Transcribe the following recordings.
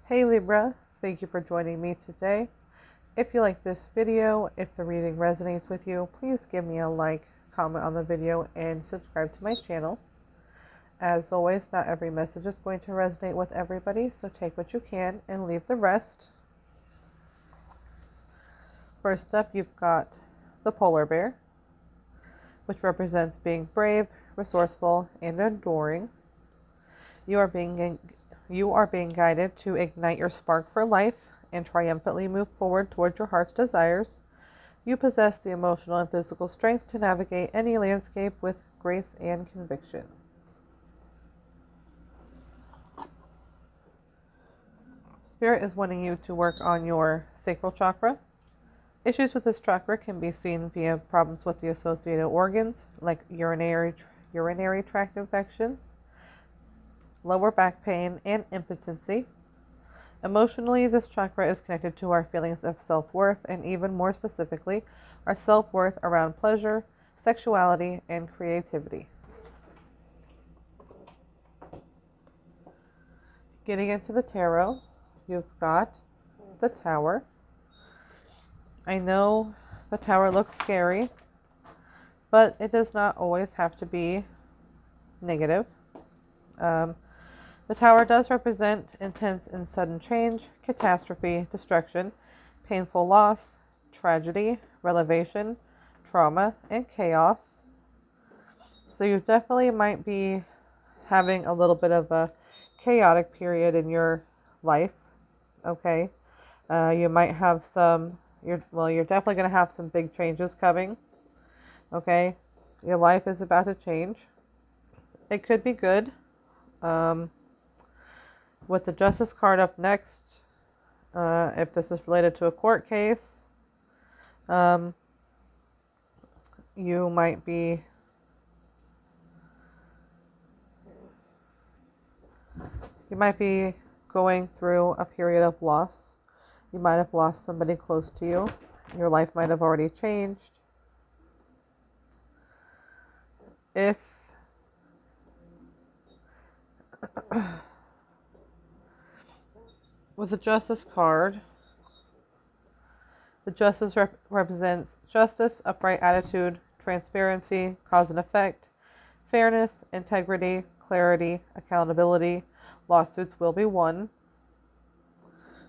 Hey Libra, thank you for joining me today. If you like this video, if the reading resonates with you, please give me a like, comment on the video, and subscribe to my channel. As always, not every message is going to resonate with everybody, so take what you can and leave the rest. First up, you've got the polar bear, which represents being brave, resourceful, and enduring. You are being guided to ignite your spark for life and triumphantly move forward toward your heart's desires. You possess the emotional and physical strength to navigate any landscape with grace and conviction. Spirit is wanting you to work on your sacral chakra. Issues with this chakra can be seen via problems with the associated organs, like urinary tract infections, lower back pain, and impotency. Emotionally, this chakra is connected to our feelings of self-worth, and even more specifically, our self-worth around pleasure, sexuality, and creativity. Getting into the tarot, you've got the Tower. I know the Tower looks scary, but it does not always have to be negative. The Tower does represent intense and sudden change, catastrophe, destruction, painful loss, tragedy, revelation, trauma, and chaos. So you definitely might be having a little bit of a chaotic period in your life. Okay. You might have you're definitely going to have some big changes coming. Okay. Your life is about to change. It could be good. With the Justice card up next, if this is related to a court case, you might be going through a period of loss. You might have lost somebody close to you. Your life might have already changed. If with the Justice card, the Justice represents justice, upright attitude, transparency, cause and effect, fairness, integrity, clarity, accountability. Lawsuits will be won.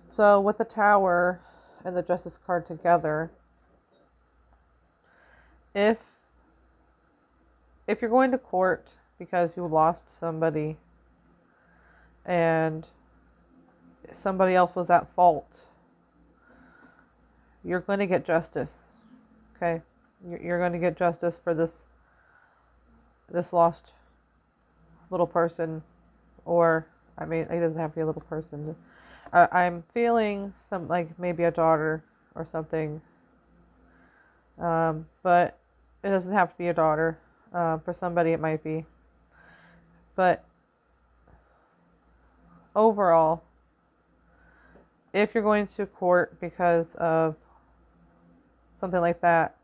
So with the Tower and the Justice card together, if you're going to court because you lost somebody and somebody else was at fault, you're going to get justice. Okay? You're going to get justice for this lost little person, or it doesn't have to be a little person. I'm feeling some, like maybe a daughter or something, but it doesn't have to be a daughter. For somebody it might be, but overall, if you're going to court because of something like that,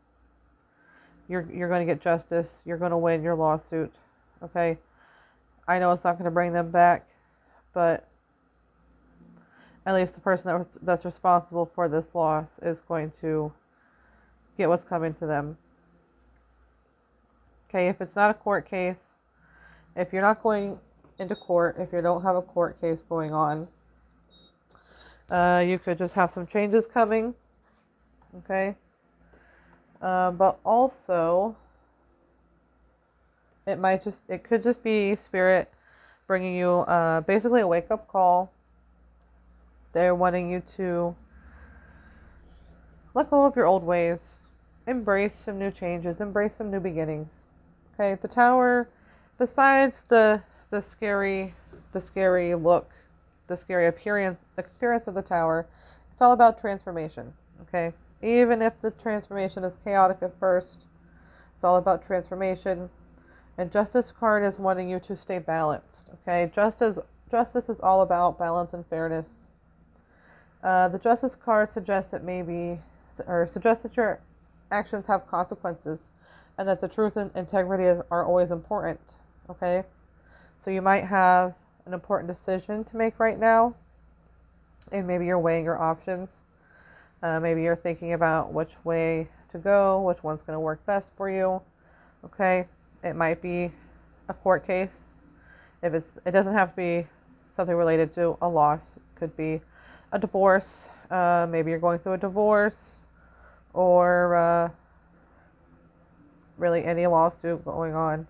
you're going to get justice. You're going to win your lawsuit. Okay? I know it's not going to bring them back, but at least the person that's responsible for this loss is going to get what's coming to them. Okay, if it's not a court case, if you're not going into court, if you don't have a court case going on, you could just have some changes coming. Okay? But also, it could just be Spirit bringing you basically a wake-up call. They're wanting you to let go of your old ways, embrace some new changes, embrace some new beginnings. Okay, the Tower, besides the scary look, the scary appearance of the Tower, it's all about transformation. Okay, even if the transformation is chaotic at first, it's all about transformation. And Justice card is wanting you to stay balanced. Okay, justice is all about balance and fairness. The Justice card suggests that your actions have consequences, and that the truth and integrity are always important. Okay, so you might have an important decision to make right now, And maybe you're weighing your options. Maybe you're thinking about which way to go, which one's going to work best for you. Okay, it might be a court case. It doesn't have to be something related to a loss. It could be a divorce. Maybe you're going through a divorce, or really any lawsuit going on.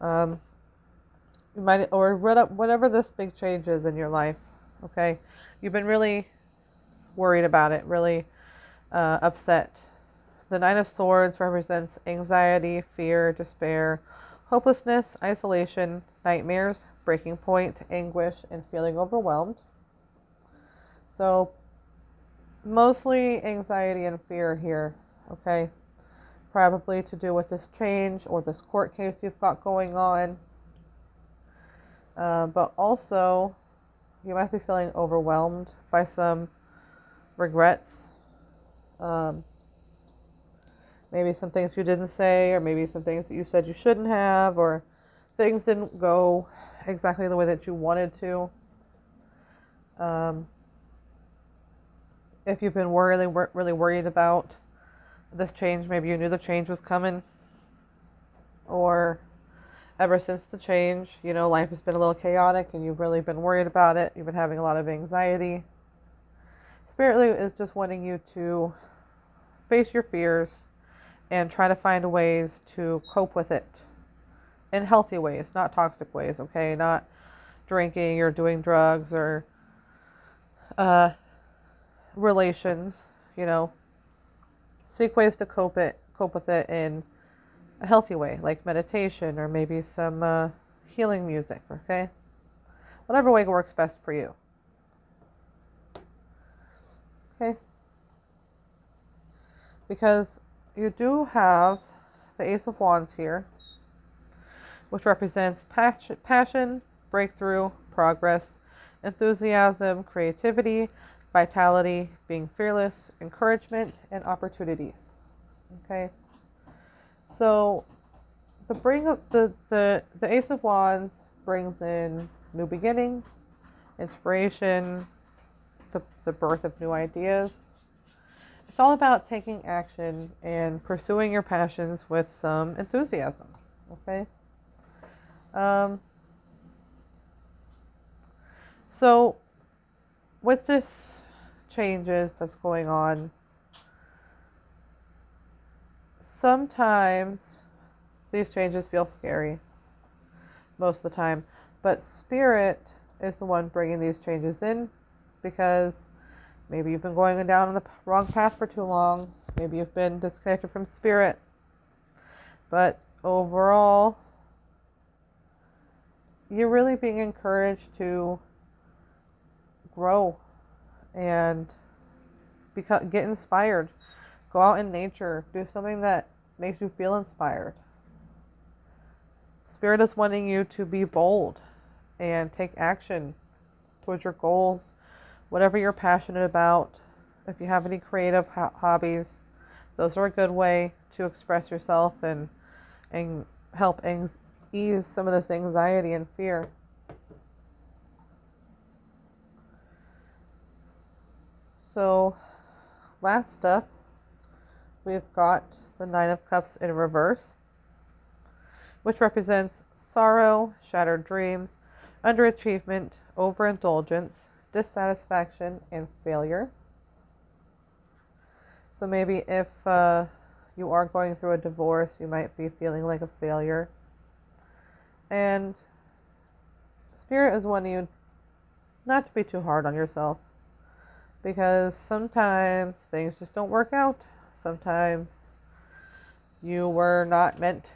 You might, or whatever this big change is in your life. Okay, you've been really worried about it, really upset. The Nine of Swords represents anxiety, fear, despair, hopelessness, isolation, nightmares, breaking point, anguish, and feeling overwhelmed. So, mostly anxiety and fear here, okay? Probably to do with this change or this court case you've got going on. But also, you might be feeling overwhelmed by some regrets. Maybe some things you didn't say, or maybe some things that you said you shouldn't have, or things didn't go exactly the way that you wanted to. If you've been really worried about this change, maybe you knew the change was coming, or ever since the change, life has been a little chaotic and you've really been worried about it. You've been having a lot of anxiety. Spirit is just wanting you to face your fears and try to find ways to cope with it in healthy ways, not toxic ways, okay? Not drinking or doing drugs or relations, Seek ways to cope with it in a healthy way, like meditation or maybe some healing music, okay? Whatever way works best for you. Okay? Because you do have the Ace of Wands here, which represents passion, breakthrough, progress, enthusiasm, creativity, vitality, being fearless, encouragement, and opportunities. Okay? So the Ace of Wands brings in new beginnings, inspiration, the birth of new ideas. It's all about taking action and pursuing your passions with some enthusiasm. Okay? So with this changes that's going on, sometimes these changes feel scary, most of the time, but Spirit is the one bringing these changes in, because maybe you've been going down the wrong path for too long. Maybe you've been disconnected from Spirit. But overall, you're really being encouraged to grow and get inspired. Go out in nature. Do something that makes you feel inspired. Spirit is wanting you to be bold and take action towards your goals, whatever you're passionate about. If you have any creative hobbies, those are a good way to express yourself and help ease some of this anxiety and fear. So, last up, we've got the Nine of Cups in reverse, which represents sorrow, shattered dreams, underachievement, overindulgence, dissatisfaction, and failure. So maybe if you are going through a divorce, you might be feeling like a failure. And Spirit is wanting you not to be too hard on yourself, because sometimes things just don't work out. Sometimes you were not meant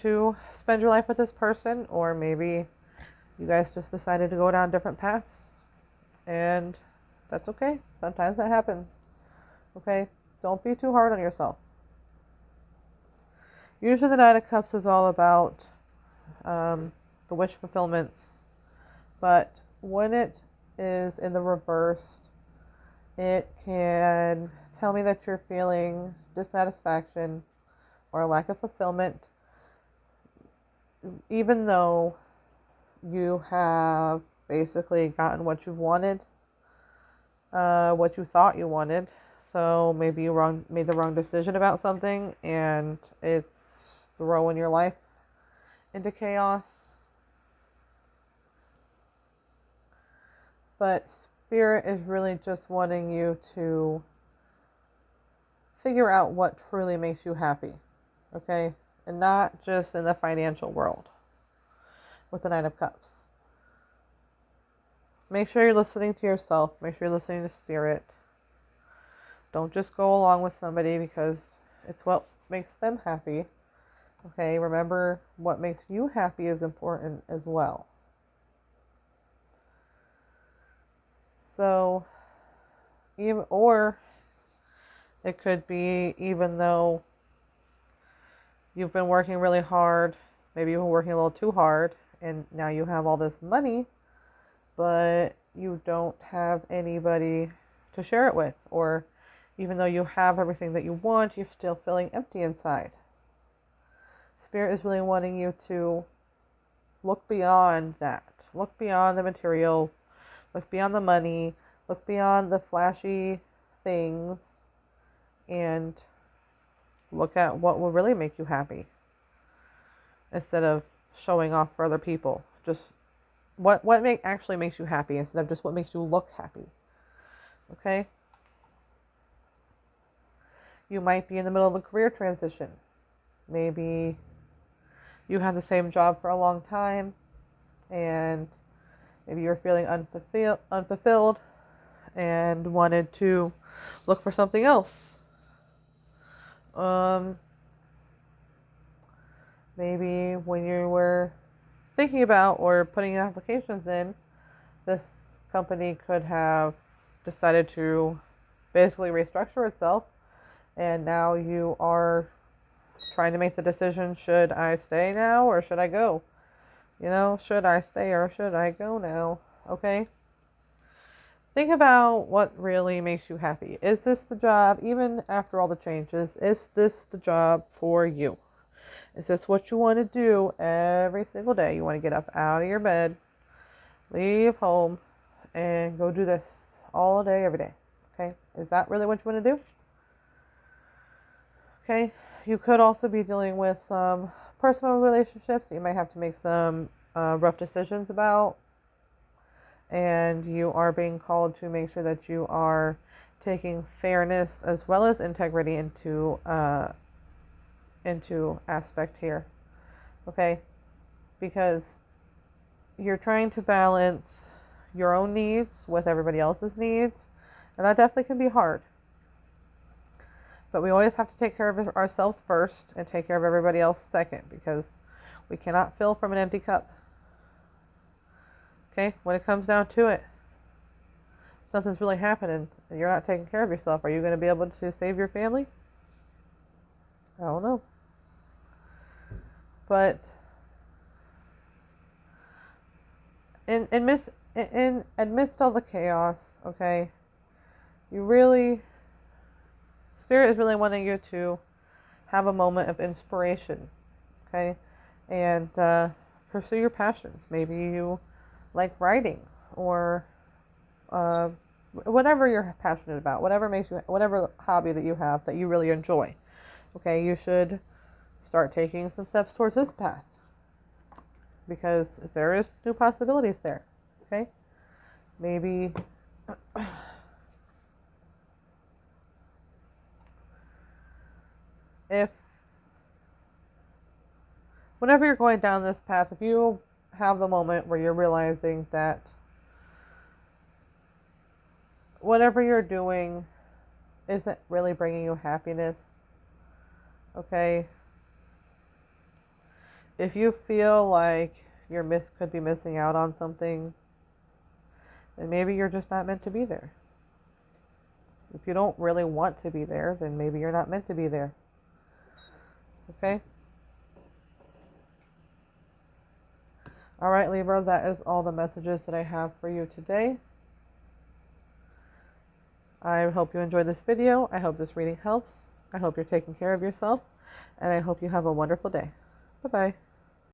to spend your life with this person, or maybe you guys just decided to go down different paths, and that's okay. Sometimes that happens. Okay? Don't be too hard on yourself. Usually the Nine of Cups is all about the wish fulfillments, but when it is in the reversed, it can tell me that you're feeling dissatisfaction or a lack of fulfillment, even though you have basically gotten what you've wanted. what you thought you wanted. So maybe you made the wrong decision about something and it's throwing your life into chaos. But Spirit is really just wanting you to figure out what truly makes you happy, okay? And not just in the financial world with the Nine of Cups. Make sure you're listening to yourself. Make sure you're listening to Spirit. Don't just go along with somebody because it's what makes them happy. Okay, remember what makes you happy is important as well. So, or it could be, even though you've been working really hard, maybe you've been working a little too hard, and now you have all this money, but you don't have anybody to share it with. Or even though you have everything that you want, you're still feeling empty inside. Spirit is really wanting you to look beyond that. Look beyond the materials. Look beyond the money. Look beyond the flashy things. And look at what will really make you happy. Instead of showing off for other people. Just what actually makes you happy instead of just what makes you look happy. Okay? You might be in the middle of a career transition. Maybe you had the same job for a long time and maybe you're feeling unfulfilled and wanted to look for something else. Maybe when you were thinking about or putting applications in, this company could have decided to basically restructure itself, and now you are trying to make the decision, should I stay now or should I go? Should I stay or should I go now? Okay? Think about what really makes you happy. Is this the job, even after all the changes, is this the job for you? Is this what you want to do every single day? You want to get up out of your bed, leave home, and go do this all day, every day. Okay? Is that really what you want to do? Okay? You could also be dealing with some personal relationships that you might have to make some rough decisions about. And you are being called to make sure that you are taking fairness as well as integrity into aspect here. Okay? Because you're trying to balance your own needs with everybody else's needs. And that definitely can be hard. But we always have to take care of ourselves first and take care of everybody else second, because we cannot fill from an empty cup. Okay? When it comes down to it, something's really happening and you're not taking care of yourself. Are you going to be able to save your family? I don't know. But amidst all the chaos, okay, Spirit is really wanting you to have a moment of inspiration, okay, and pursue your passions. Maybe you like writing or whatever you're passionate about, whatever hobby that you have that you really enjoy. Okay, you should start taking some steps towards this path, because there is new possibilities there. Okay, maybe if whenever you're going down this path, if you have the moment where you're realizing that whatever you're doing isn't really bringing you happiness, okay, if you feel like could be missing out on something, then maybe you're just not meant to be there. If you don't really want to be there, then maybe you're not meant to be there. Okay? All right, Libra, that is all the messages that I have for you today. I hope you enjoyed this video. I hope this reading helps. I hope you're taking care of yourself. And I hope you have a wonderful day. Bye-bye.